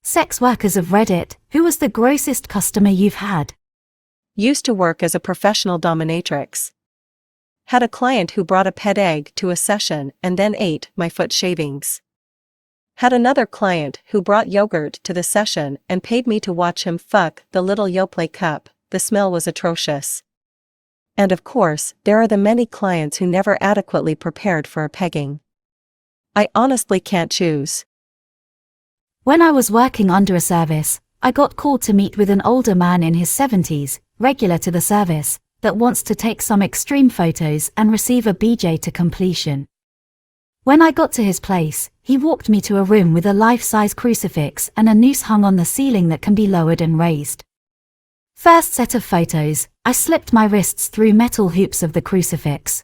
Sex workers of Reddit, who was the grossest customer you've had? Used to work as a professional dominatrix. Had a client who brought a pet egg to a session and then ate my foot shavings. Had another client who brought yogurt to the session and paid me to watch him fuck the little Yoplait cup. The smell was atrocious. And of course, there are the many clients who never adequately prepared for a pegging. I honestly can't choose. When I was working under a service, I got called to meet with an older man in his 70s, regular to the service, that wants to take some extreme photos and receive a BJ to completion. When I got to his place, he walked me to a room with a life-size crucifix and a noose hung on the ceiling that can be lowered and raised. First set of photos, I slipped my wrists through metal hoops of the crucifix.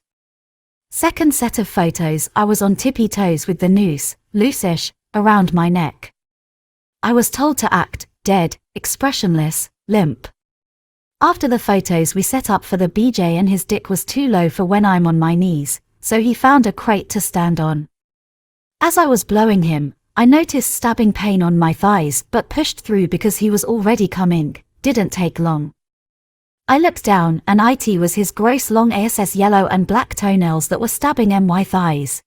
Second set of photos, I was on tippy toes with the noose, loose-ish, around my neck. I was told to act dead, expressionless, limp. After the photos we set up for the BJ and his dick was too low for when I'm on my knees, so he found a crate to stand on. As I was blowing him, I noticed stabbing pain on my thighs but pushed through because he was already coming. Didn't take long. I looked down and it was his gross long ass yellow and black toenails that were stabbing my thighs.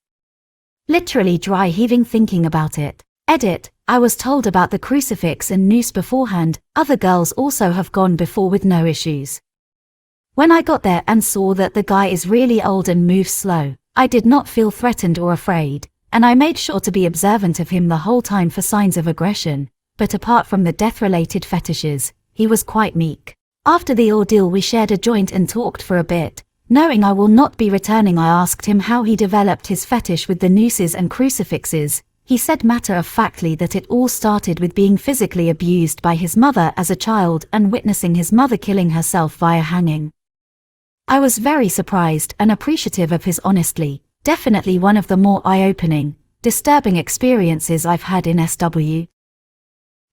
Literally dry heaving thinking about it. Edit, I was told about the crucifix and noose beforehand, other girls also have gone before with no issues. When I got there and saw that the guy is really old and moves slow, I did not feel threatened or afraid, and I made sure to be observant of him the whole time for signs of aggression, but apart from the death-related fetishes, he was quite meek. After the ordeal we shared a joint and talked for a bit. Knowing I will not be returning, I asked him how he developed his fetish with the nooses and crucifixes. He said matter-of-factly that it all started with being physically abused by his mother as a child and witnessing his mother killing herself via hanging. I was very surprised and appreciative of his honesty, definitely one of the more eye-opening, disturbing experiences I've had in SW.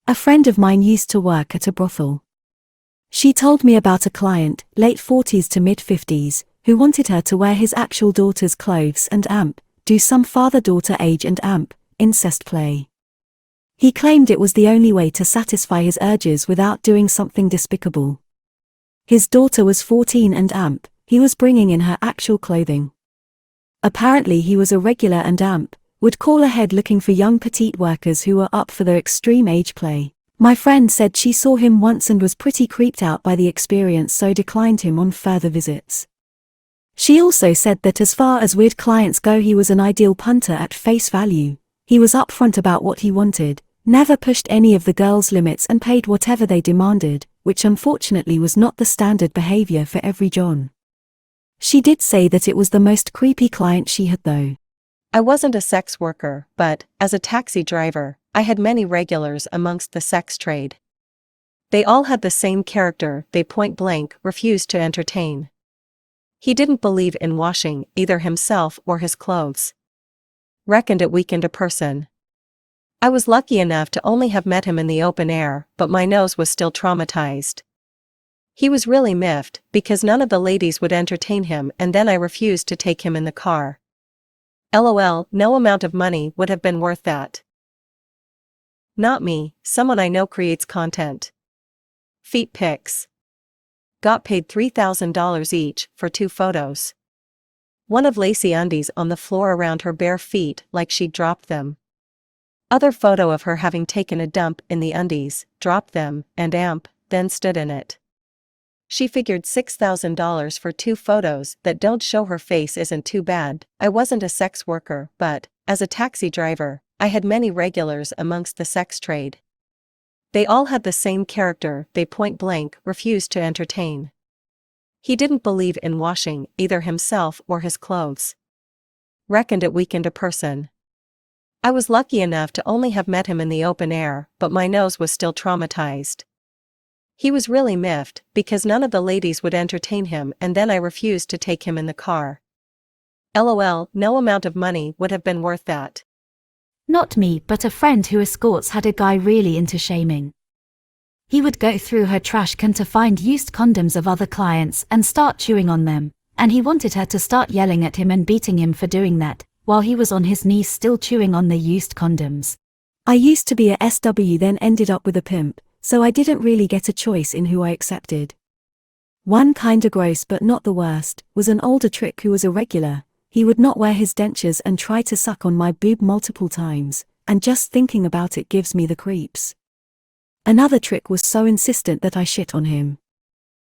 A friend of mine used to work at a brothel. She told me about a client, late 40s to mid-50s, who wanted her to wear his actual daughter's clothes and do some father-daughter age and incest play. He claimed it was the only way to satisfy his urges without doing something despicable. His daughter was 14 and he was bringing in her actual clothing. Apparently he was a regular and would call ahead looking for young petite workers who were up for their extreme age play. My friend said she saw him once and was pretty creeped out by the experience, so declined him on further visits. She also said that as far as weird clients go, he was an ideal punter at face value. He was upfront about what he wanted, never pushed any of the girls' limits and paid whatever they demanded, which unfortunately was not the standard behavior for every John. She did say that it was the most creepy client she had though. I wasn't a sex worker, but, as a taxi driver, I had many regulars amongst the sex trade. They all had the same character, they point blank refused to entertain. He didn't believe in washing either himself or his clothes. Reckoned it weakened a person. I was lucky enough to only have met him in the open air, but my nose was still traumatized. He was really miffed, because none of the ladies would entertain him, and then I refused to take him in the car. LOL, no amount of money would have been worth that. Not me, someone I know creates content. Feet pics. Got paid $3,000 each for 2 photos. One of lacy undies on the floor around her bare feet like she'd dropped them. Other photo of her having taken a dump in the undies, dropped them, and then stood in it. She figured $6,000 for 2 photos that don't show her face isn't too bad. I wasn't a sex worker, but, as a taxi driver, I had many regulars amongst the sex trade. They all had the same character, they point blank refused to entertain. He didn't believe in washing either himself or his clothes. Reckoned it weakened a person. I was lucky enough to only have met him in the open air, but my nose was still traumatized. He was really miffed, because none of the ladies would entertain him, and then I refused to take him in the car. LOL, no amount of money would have been worth that. Not me, but a friend who escorts had a guy really into shaming. He would go through her trash can to find used condoms of other clients and start chewing on them, and he wanted her to start yelling at him and beating him for doing that, while he was on his knees still chewing on the used condoms. I used to be a SW then ended up with a pimp, so I didn't really get a choice in who I accepted. One kinda gross but not the worst, was an older trick who was a regular. He would not wear his dentures and try to suck on my boob multiple times, and just thinking about it gives me the creeps. Another trick was so insistent that I shit on him.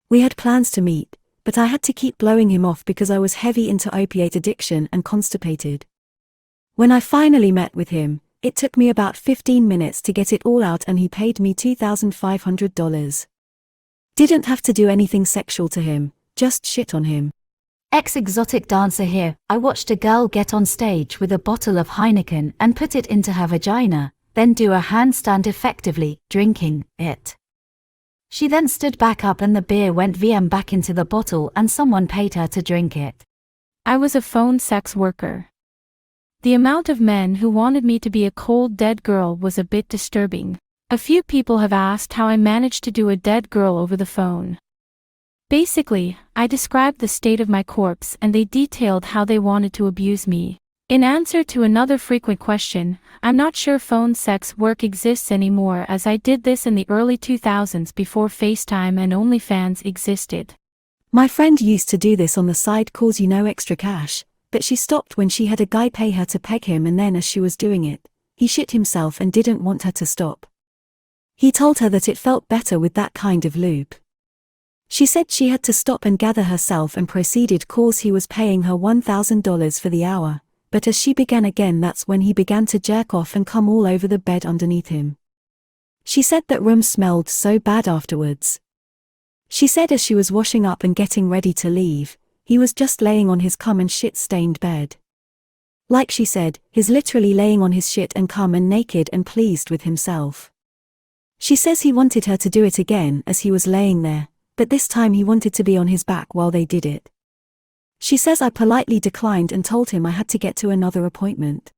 We had plans to meet, but I had to keep blowing him off because I was heavy into opiate addiction and constipated. When I finally met with him, it took me about 15 minutes to get it all out and he paid me $2,500. Didn't have to do anything sexual to him, just shit on him. Ex-exotic dancer here. I watched a girl get on stage with a bottle of Heineken and put it into her vagina, then do a handstand effectively, drinking it. She then stood back up and the beer went back into the bottle and someone paid her to drink it. I was a phone sex worker. The amount of men who wanted me to be a cold dead girl was a bit disturbing. A few people have asked how I managed to do a dead girl over the phone. Basically, I described the state of my corpse and they detailed how they wanted to abuse me. In answer to another frequent question, I'm not sure phone sex work exists anymore as I did this in the early 2000s before FaceTime and OnlyFans existed. My friend used to do this on the side cause extra cash, but she stopped when she had a guy pay her to peg him and then as she was doing it, he shit himself and didn't want her to stop. He told her that it felt better with that kind of lube. She said she had to stop and gather herself and proceeded cause he was paying her $1,000 for the hour, but as she began again that's when he began to jerk off and come all over the bed underneath him. She said that room smelled so bad afterwards. She said as she was washing up and getting ready to leave, he was just laying on his cum and shit-stained bed. Like she said, he's literally laying on his shit and cum and naked and pleased with himself. She says he wanted her to do it again as he was laying there, but this time he wanted to be on his back while they did it. She says I politely declined and told him I had to get to another appointment.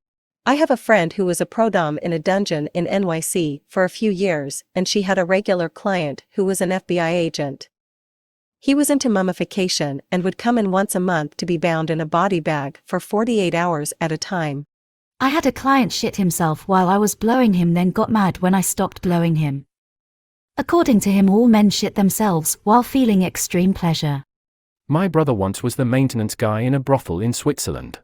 I have a friend who was a pro-dom in a dungeon in NYC for a few years, and she had a regular client who was an FBI agent. He was into mummification and would come in once a month to be bound in a body bag for 48 hours at a time. I had a client shit himself while I was blowing him then got mad when I stopped blowing him. According to him, all men shit themselves while feeling extreme pleasure. My brother once was the maintenance guy in a brothel in Switzerland.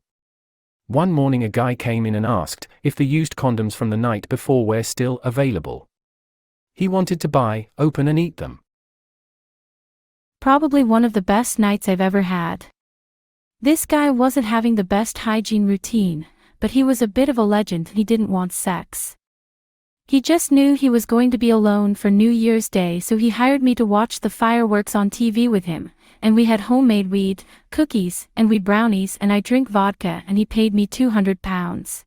One morning a guy came in and asked if the used condoms from the night before were still available. He wanted to buy, open and eat them. Probably one of the best nights I've ever had. This guy wasn't having the best hygiene routine, but he was a bit of a legend and he didn't want sex. He just knew he was going to be alone for New Year's Day, so he hired me to watch the fireworks on TV with him, and we had homemade weed, cookies, and weed brownies and I drink vodka and he paid me £200.